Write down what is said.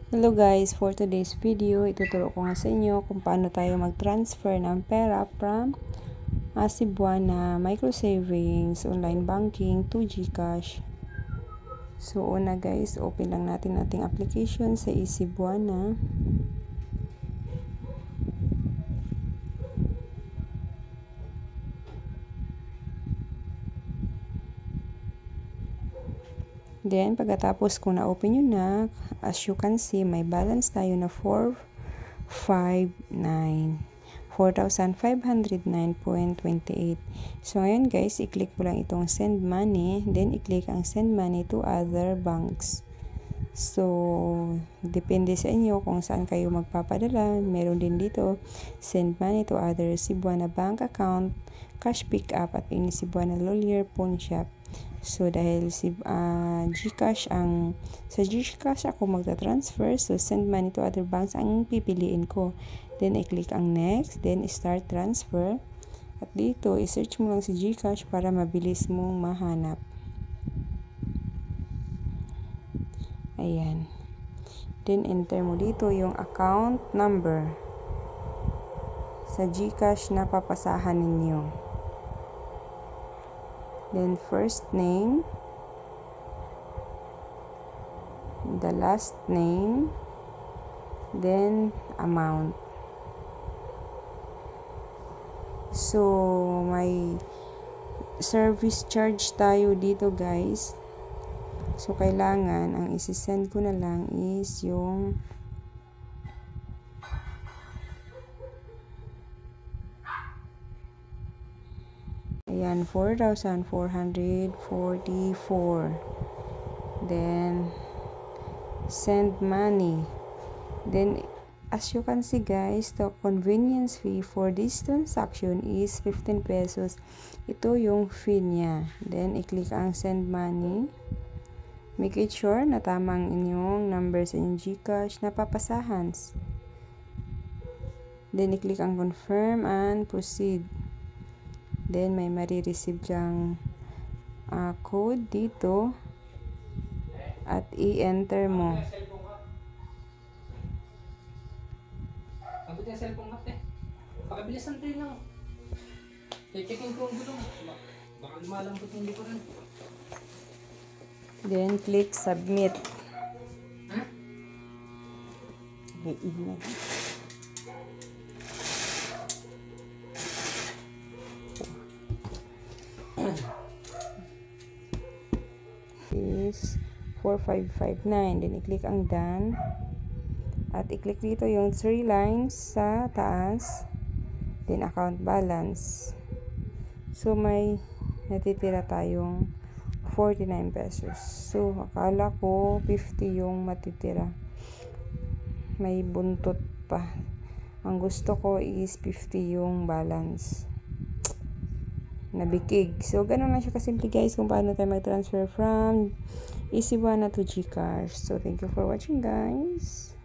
Hello guys, for today's video, ituturo ko nga sa inyo kung paano tayo mag-transfer ng pera from Cebuana Micro Savings Online Banking to GCash. So una guys, open lang natin ating application sa Cebuana. Then, pagkatapos kung na-open nyo na, as you can see, may balance tayo na 4,509.28. So, ngayon guys, i-click mo lang itong send money. Then, i-click ang send money to other banks. So, depende sa inyo kung saan kayo magpapadala. Meron din dito, send money to other Cebuana bank account, cash pick up at any Cebuana lawyer pawn shop. So, dahil GCash sa GCash ako magta-transfer, so send money to other banks ang pipiliin ko. Then, i-click ang next, then start transfer. At dito, i-search mo lang si GCash para mabilis mong mahanap. Ayan. Then, enter mo dito yung account number sa GCash na papasahan ninyo. Then, first name, the last name, then amount. So, may service charge tayo dito guys. So, kailangan, ang isi-send ko na lang is yung ayan, 4,444. Then, send money. Then, as you can see guys, the convenience fee for this transaction is 15 pesos. Ito yung fee niya. Then, i-click ang send money. Make it sure na tamang inyong number sa inyong GCash na papasahan. Then, i-click ang confirm and proceed. Then, may marireceive kang code dito at i-enter mo. Abot yung cellphone ka, pakabilisan tayo lang. Checkin ko ang gulong. Baka lumalambot yung likuran. Then, click submit. Ha? Okay, email. Is 4559. Then, i-click ang done. At i-click dito yung 3 lines sa taas. Then, account balance. So, may natitira tayong 49 pesos. So, akala ko 50 yung matitira. May buntot pa. Ang gusto ko is 50 yung balance. Nabikig. So, ganun lang siya kasimple guys kung paano tayo mag-transfer from Cebuana to GCash. So, thank you for watching guys.